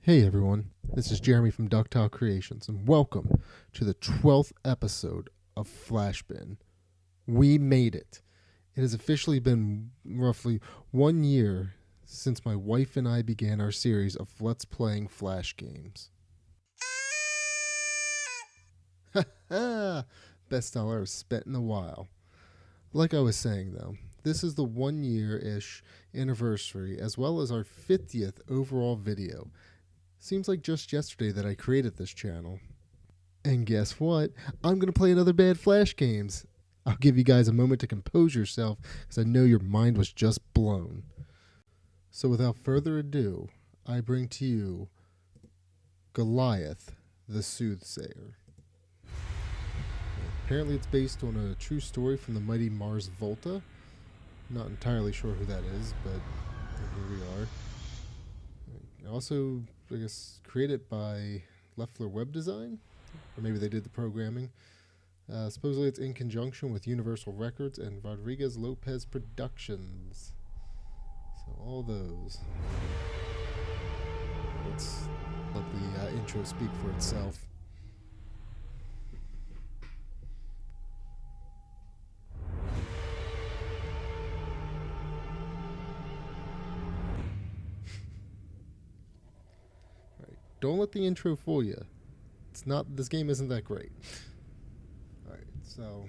Hey everyone, this is Jeremy from Ductile Creations, and welcome to the 12th episode of Flashbin. We made it. It has officially been roughly 1 year since my wife and I began our series of Let's Playing Flash games. Ha! Best dollar spent in a while. Like I was saying though, this is the 1 year-ish anniversary as well as our 50th overall video. Seems like just yesterday that I created this channel. And guess what? I'm going to play another bad Flash games. I'll give you guys a moment to compose yourself because I know your mind was just blown. So without further ado, I bring to you Goliath the Soothsayer. Apparently it's based on a true story from the mighty Mars Volta. Not entirely sure who that is, but here we are. Also, I guess, created by Leffler Web Design, or maybe they did the programming. Supposedly it's in conjunction with Universal Records and Rodriguez Lopez Productions. So all those. Let's let the intro speak for itself. Don't let the intro fool you. It's not. This game isn't that great. All right, so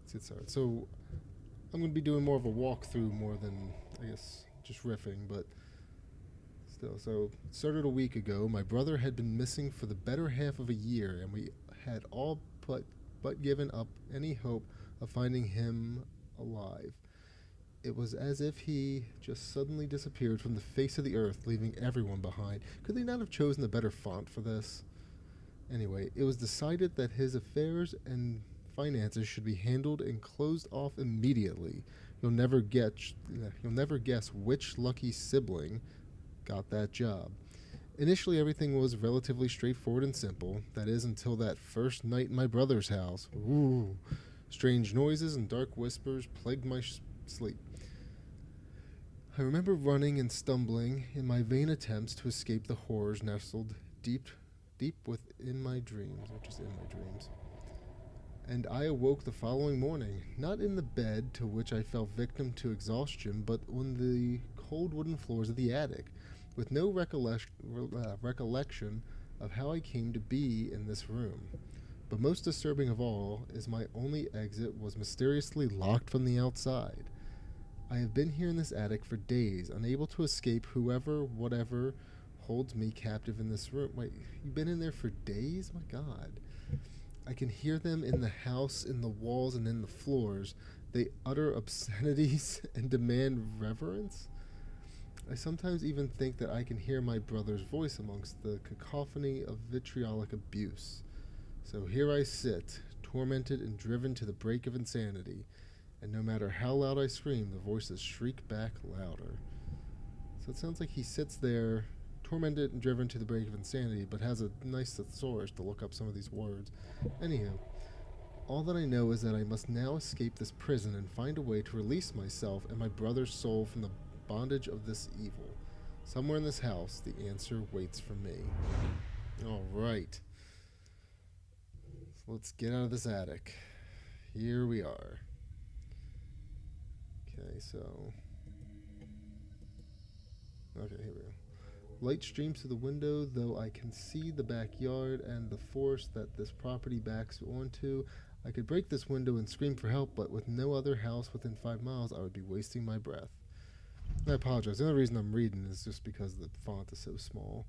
let's get started. So I'm going to be doing more of a walkthrough more than I guess just riffing, but still. So it started a week ago. My brother had been missing for the better half of a year, and we had all but given up any hope of finding him alive. It was as if he just suddenly disappeared from the face of the earth, leaving everyone behind. Could they not have chosen a better font for this? Anyway, it was decided that his affairs and finances should be handled and closed off immediately. You'll never guess which lucky sibling got that job. Initially, everything was relatively straightforward and simple. That is, until that first night in my brother's house. Ooh. Strange noises and dark whispers plagued my sleep. I remember running and stumbling in my vain attempts to escape the horrors nestled deep within my dreams, or just in my dreams. And I awoke the following morning, not in the bed to which I fell victim to exhaustion, but on the cold wooden floors of the attic, with no recollection of how I came to be in this room. But most disturbing of all is my only exit was mysteriously locked from the outside. I have been here in this attic for days, unable to escape whatever holds me captive in this room. Wait, you've been in there for days? My God. I can hear them in the house, in the walls, and in the floors. They utter obscenities and demand reverence. I sometimes even think that I can hear my brother's voice amongst the cacophony of vitriolic abuse. So here I sit, tormented and driven to the brink of insanity. And no matter how loud I scream, the voices shriek back louder. So it sounds like he sits there, tormented and driven to the brink of insanity, but has a nice thesaurus to look up some of these words. Anyhow, all that I know is that I must now escape this prison and find a way to release myself and my brother's soul from the bondage of this evil. Somewhere in this house, the answer waits for me. All right. So let's get out of this attic. Here we are. Okay, here we go. Light streams through the window, though I can see the backyard and the forest that this property backs onto. I could break this window and scream for help, but with no other house within 5 miles, I would be wasting my breath. I apologize. The only reason I'm reading is just because the font is so small.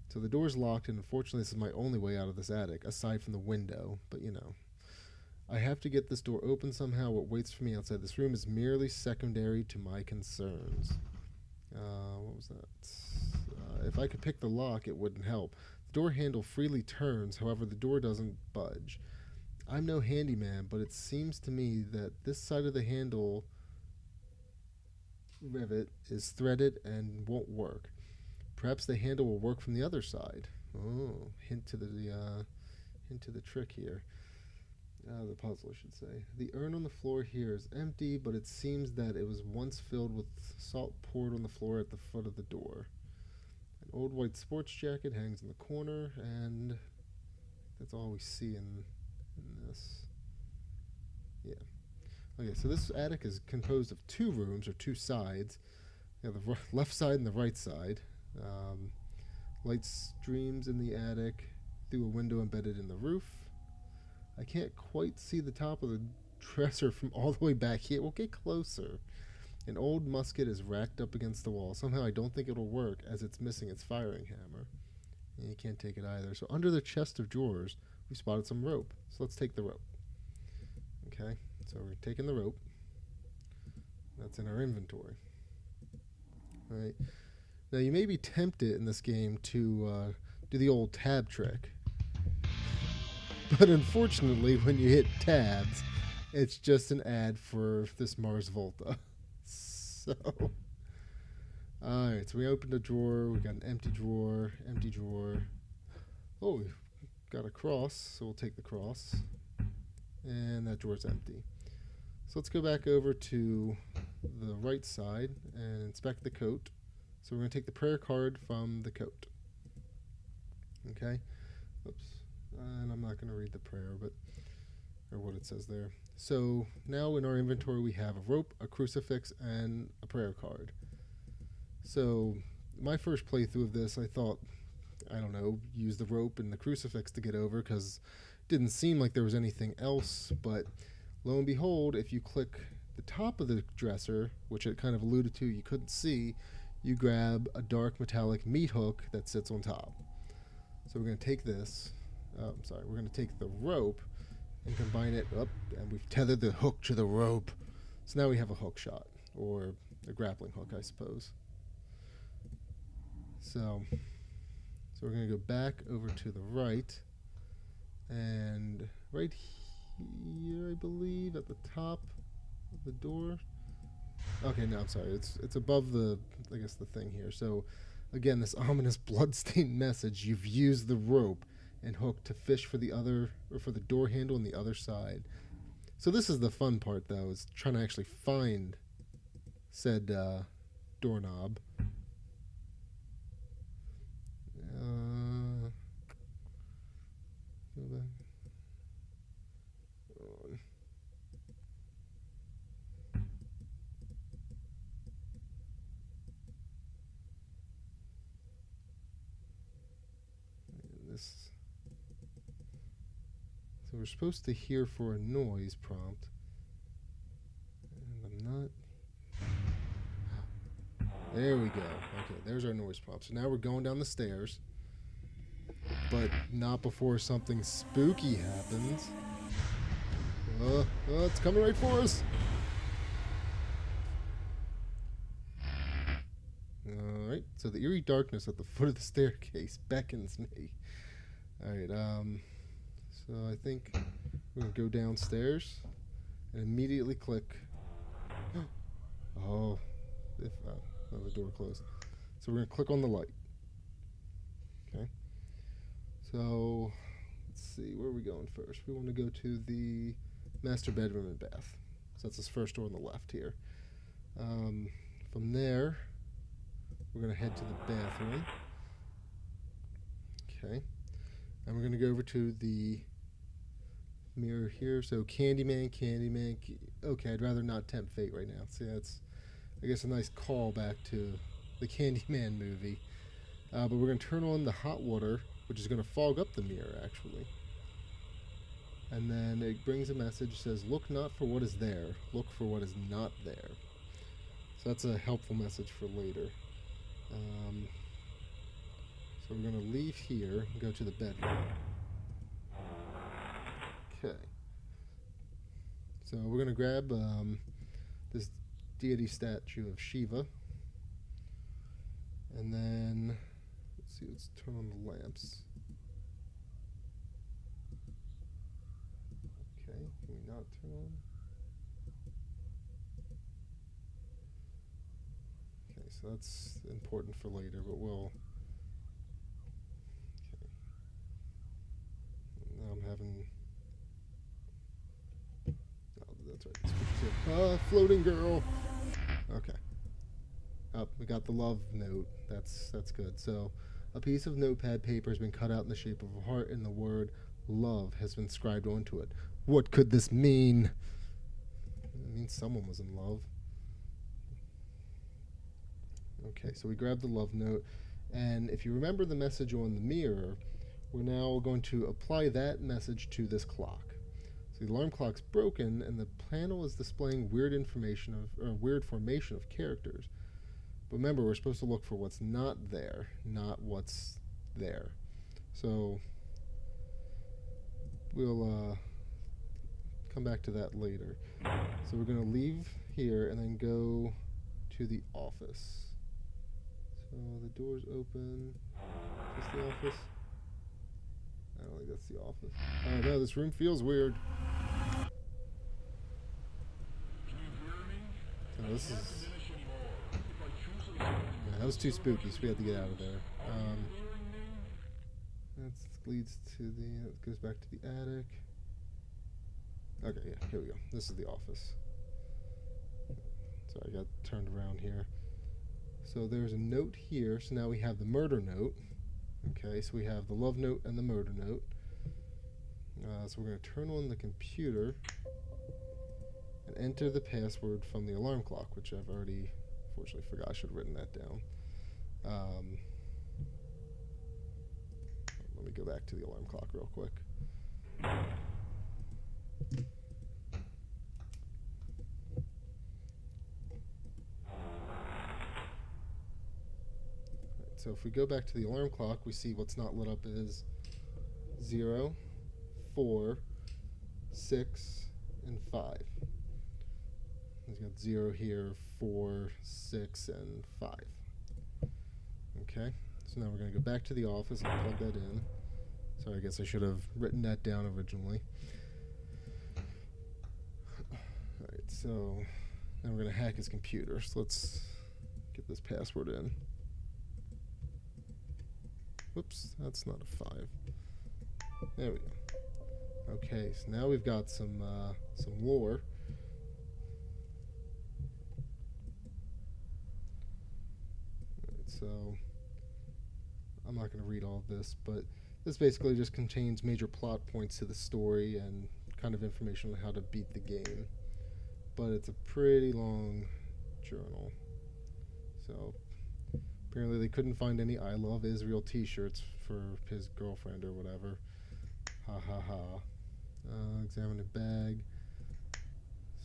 So the door's locked, and unfortunately this is my only way out of this attic, aside from the window, but you know. I have to get this door open somehow. What waits for me outside this room is merely secondary to my concerns. What was that? If I could pick the lock, it wouldn't help. The door handle freely turns, however, the door doesn't budge. I'm no handyman, but it seems to me that this side of the handle rivet is threaded and won't work. Perhaps the handle will work from the other side. Oh, hint to the trick here. The puzzle, I should say. The urn on the floor here is empty, but it seems that it was once filled with salt poured on the floor at the foot of the door. An old white sports jacket hangs in the corner, and that's all we see in this. Yeah. Okay, so this attic is composed of 2 rooms, or 2 sides. You have the left side and the right side. Light streams in the attic through a window embedded in the roof. I can't quite see the top of the dresser from all the way back here. We'll get closer. An old musket is racked up against the wall. Somehow I don't think it'll work, as it's missing its firing hammer. And you can't take it either. So under the chest of drawers, we spotted some rope. So let's take the rope. Okay, so we're taking the rope. That's in our inventory. All right. Now you may be tempted in this game to do the old tab trick. But unfortunately, when you hit tabs, it's just an ad for this Mars Volta. So, alright, so we opened a drawer, we got an empty drawer. Oh, we got a cross, so we'll take the cross. And that drawer's empty. So let's go back over to the right side and inspect the coat. So we're going to take the prayer card from the coat. Okay? Oops. And I'm not going to read the prayer, or what it says there. So now in our inventory we have a rope, a crucifix, and a prayer card. So my first playthrough of this, I thought, I don't know, use the rope and the crucifix to get over, because it didn't seem like there was anything else. But lo and behold, if you click the top of the dresser, which it kind of alluded to you couldn't see, you grab a dark metallic meat hook that sits on top. So we're going to take this. We're going to take the rope and combine it up, and we've tethered the hook to the rope. So now we have a hook shot, or a grappling hook, I suppose. So we're going to go back over to the right, and right here, I believe, at the top of the door. Okay, no, I'm sorry. It's above the, I guess, the thing here. So again, this ominous bloodstained message. You've used the rope and hook to fish for the other, or for the door handle on the other side. So this is the fun part, though, is trying to actually find said doorknob. Go back. On. This. So we're supposed to hear for a noise prompt. And I'm not. There we go. Okay, there's our noise prompt. So now we're going down the stairs. But not before something spooky happens. It's coming right for us. Alright, so the eerie darkness at the foot of the staircase beckons me. Alright, so I think we're going to go downstairs and immediately click. Oh, the door closed. So we're going to click on the light. Okay. So, let's see, where are we going first? We want to go to the master bedroom and bath. So that's this first door on the left here. From there, we're going to head to the bathroom. Okay. And we're going to go over to the mirror here. So Candyman. Okay, I'd rather not tempt fate right now. See, that's, I guess, a nice callback to the Candyman movie. But we're going to turn on the hot water, which is going to fog up the mirror, actually. And then it brings a message, says, look not for what is there, look for what is not there. So that's a helpful message for later. So we're going to leave here and go to the bedroom. Okay. So we're going to grab this deity statue of Shiva. And then, let's see, let's turn on the lamps. Okay, can we not turn on? Okay, so that's important for later, but we'll... Okay. Now I'm having... Oh, that's right. Floating girl! Okay. Oh, we got the love note. That's good. So, a piece of notepad paper has been cut out in the shape of a heart, and the word love has been inscribed onto it. What could this mean? It means someone was in love. Okay, so we grabbed the love note, and if you remember the message on the mirror, we're now going to apply that message to this clock. So the alarm clock's broken, and the panel is displaying weird formation of characters. But remember, we're supposed to look for what's not there, not what's there. So we'll come back to that later. So we're going to leave here and then go to the office. So the door's open. Is this the office? I don't think that's the office. Oh no, this room feels weird. Oh, this is... Yeah, that was too spooky, so we had to get out of there. That leads to the... It goes back to the attic. Okay, yeah, here we go. This is the office. So I got turned around here. So there's a note here, so now we have the murder note. Okay, so we have the love note and the murder note. So we're going to turn on the computer and enter the password from the alarm clock, which I've already, unfortunately, forgot. I should have written that down. Let me go back to the alarm clock real quick. So if we go back to the alarm clock, we see what's not lit up is 0, 4, 6, and 5. He's got 0 here, 4, 6, and 5. Okay, so now we're going to go back to the office and plug that in. Sorry, I guess I should have written that down originally. Alright, so now we're going to hack his computer. So let's get this password in. Whoops, that's not a 5. There we go. Okay, so now we've got some lore. Right, so I'm not going to read all of this, but this basically just contains major plot points to the story and kind of information on how to beat the game. But it's a pretty long journal. So apparently they couldn't find any I Love Israel t-shirts for his girlfriend or whatever. Ha ha ha. Examine the bag.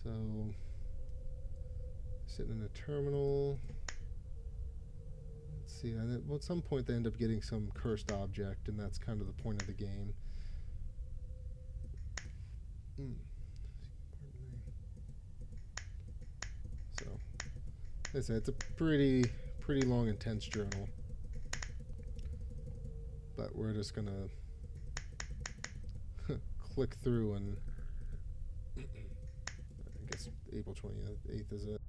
So, sitting in a terminal. Let's see, well, at some point they end up getting some cursed object, and that's kind of the point of the game. So, like I say, it's a pretty long, intense journal. But we're just gonna click through and I guess April 28th is it.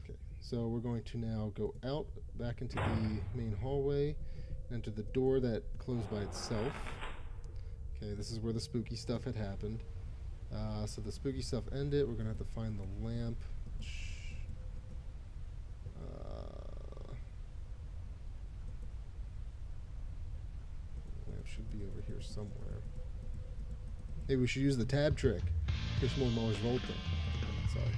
Okay, so we're going to now go out back into the main hallway, enter the door that closed by itself. Okay, this is where the spooky stuff had happened. So the spooky stuff ended. We're gonna have to find the lamp. The lamp should be over here somewhere. Maybe we should use the tab trick. Push more Mars Volta. Sorry.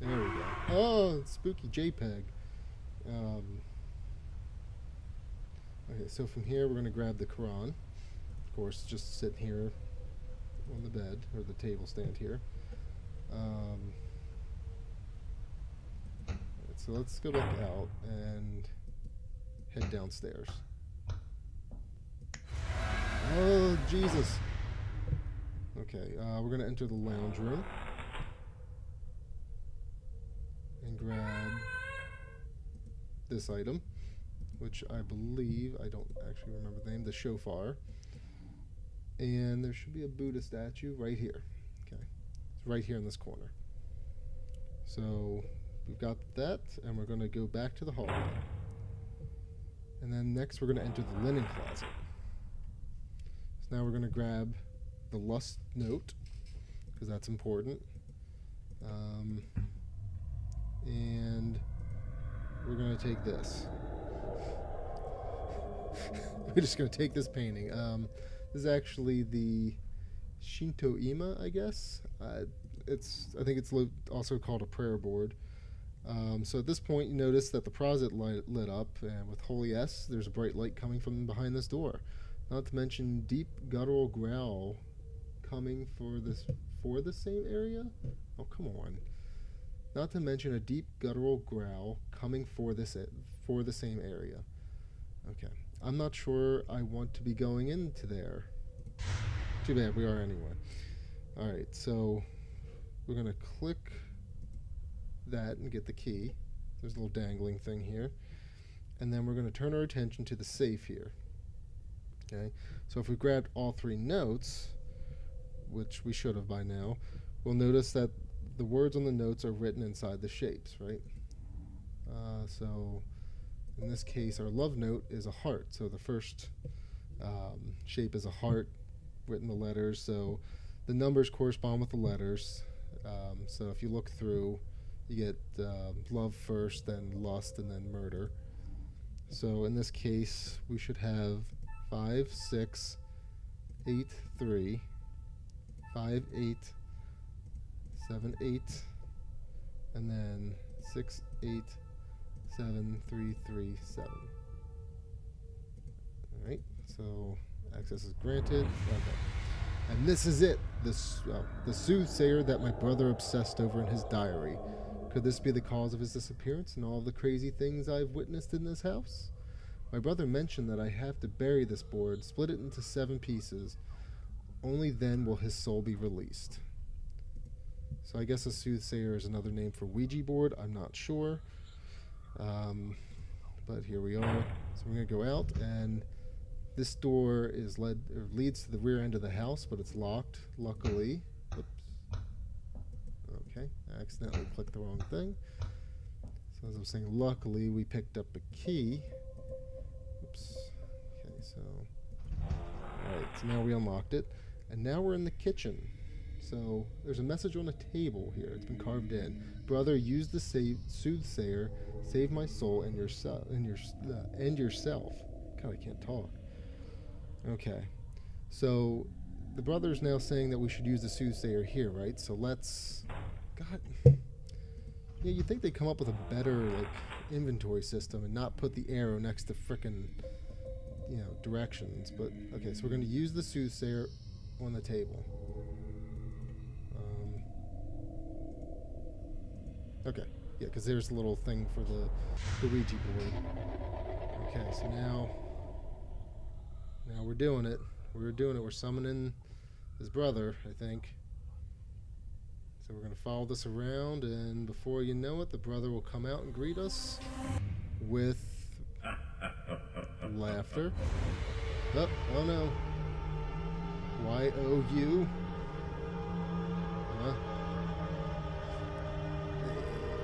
There we go. Oh, spooky JPEG. Okay, so from here we're gonna grab the Quran. Of course, just sitting here on the bed, or the table stand here. Right, so let's go back out and head downstairs. Oh, Jesus. Okay, we're going to enter the lounge room and grab this item, which I believe, I don't actually remember the name, the shofar. And there should be a Buddha statue right here. Okay, it's right here in this corner. So we've got that, and we're going to go back to the hallway. And then next we're going to enter the linen closet. So now we're going to grab the lust note, because that's important. And we're going to take this. We're just going to take this painting. This is actually the Shinto Ima, I guess. I think it's also called a prayer board. So at this point, you notice that the closet lit up, and with Holy S, there's a bright light coming from behind this door. Not to mention deep guttural growl coming for the same area. Oh, come on. Not to mention a deep guttural growl coming for the same area. Okay, I'm not sure I want to be going into there. Too bad, we are anyway. Alright, so we're going to click that and get the key. There's a little dangling thing here. And then we're going to turn our attention to the safe here. Okay, so if we grabbed all three notes, which we should have by now, we'll notice that the words on the notes are written inside the shapes, right? So in this case, our love note is a heart. So the first shape is a heart, written the letters. So the numbers correspond with the letters. So if you look through, you get love first, then lust, and then murder. So in this case, we should have 5, 6, 8, 3, 5, 8, 7, 8, and then 6, 8, 7, 3, 3, 7. Alright, so access is granted. Okay. And this is it, the soothsayer that my brother obsessed over in his diary. Could this be the cause of his disappearance and all the crazy things I've witnessed in this house? My brother mentioned that I have to bury this board, split it into 7 pieces. Only then will his soul be released. So I guess a soothsayer is another name for Ouija board. I'm not sure. But here we are. So we're going to go out, and this door leads to the rear end of the house, but it's locked, luckily. Oops. Okay, I accidentally clicked the wrong thing. So as I was saying, luckily we picked up a key. Oops. Okay, so... Alright, so now we unlocked it. And now we're in the kitchen. So there's a message on a table here. It's been carved in. Brother, use the soothsayer, save my soul and yourself. God, I can't talk. Okay. So the brother's now saying that we should use the soothsayer here, right? So let's... God. Yeah, you'd think they'd come up with a better, inventory system and not put the arrow next to frickin', directions. But, okay, so we're going to use the soothsayer on the table. Okay, yeah, because there's a little thing for the Ouija board. Okay, so now we're doing it. We're summoning his brother, I think. So we're going to follow this around, and before you know it, the brother will come out and greet us with laughter. Oh no. Y-O-U.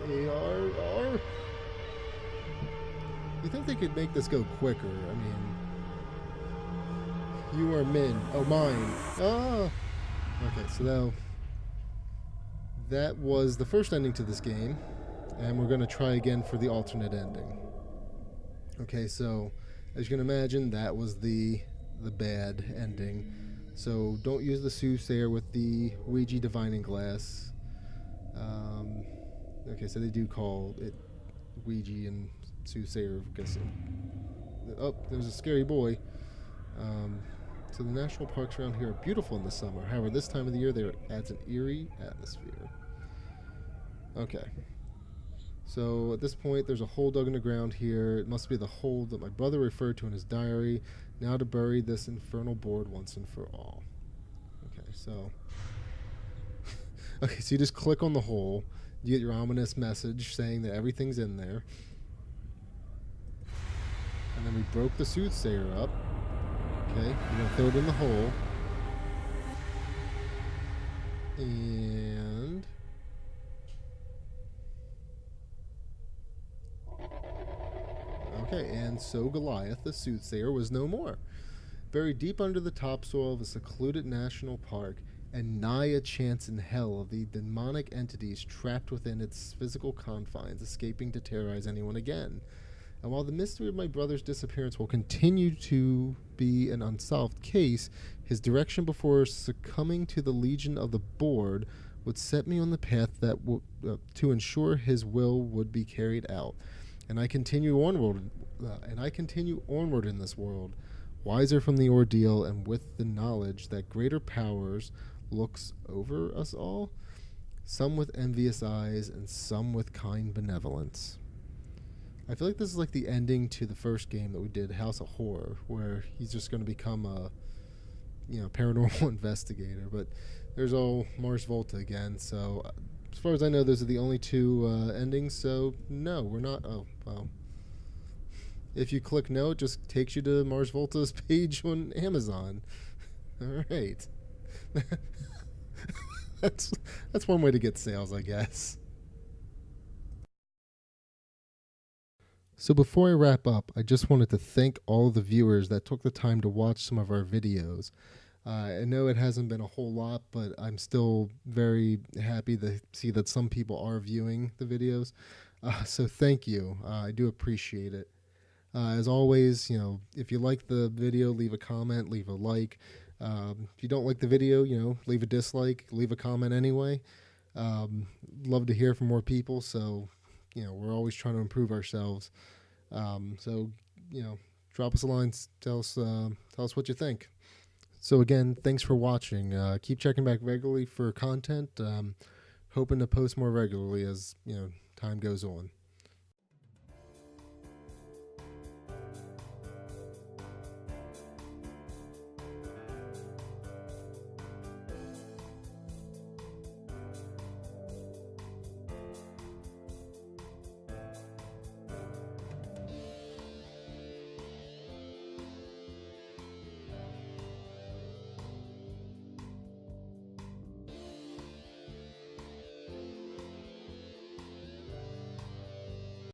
A-R-R. You think they could make this go quicker? I mean, you are min. Oh, mine. Ah. Okay, so that was the first ending to this game, and we're going to try again for the alternate ending. Okay, so as you can imagine, that was the bad ending. So don't use the soothsayer with the Ouija divining glass. Okay, so they do call it Ouija and soothsayer. Oh, there's a scary boy. So the national parks around here are beautiful in the summer. However, this time of the year, there adds an eerie atmosphere. Okay. So at this point, there's a hole dug in the ground here. It must be the hole that my brother referred to in his diary. Now to bury this infernal board once and for all. Okay, so... okay, so you just click on the hole. You get your ominous message saying that everything's in there. And then we broke the soothsayer up. Okay, we're going to throw it in the hole. And... Okay, and so Goliath the Soothsayer was no more. Buried deep under the topsoil of a secluded national park, and nigh a chance in hell of the demonic entities trapped within its physical confines, escaping to terrorize anyone again. And while the mystery of my brother's disappearance will continue to be an unsolved case, his direction before succumbing to the legion of the Board would set me on the path that to ensure his will would be carried out. And I continue onward, in this world, wiser from the ordeal, and with the knowledge that greater powers looks over us all, some with envious eyes and some with kind benevolence. I feel like this is like the ending to the first game that we did, House of Horror, where he's just going to become a, paranormal investigator. But there's old Mars Volta again. So as far as I know, those are the only two endings. So no, we're not. Oh, well. If you click no, it just takes you to Mars Volta's page on Amazon. All right. that's one way to get sales, I guess. So before I wrap up, I just wanted to thank all of the viewers that took the time to watch some of our videos. I know it hasn't been a whole lot, but I'm still very happy to see that some people are viewing the videos. So thank you. I do appreciate it. As always, if you like the video, leave a comment, leave a like. If you don't like the video, leave a dislike, leave a comment anyway. Love to hear from more people, so we're always trying to improve ourselves. So drop us a line, tell us what you think. So again, thanks for watching. Keep checking back regularly for content. Hoping to post more regularly as time goes on.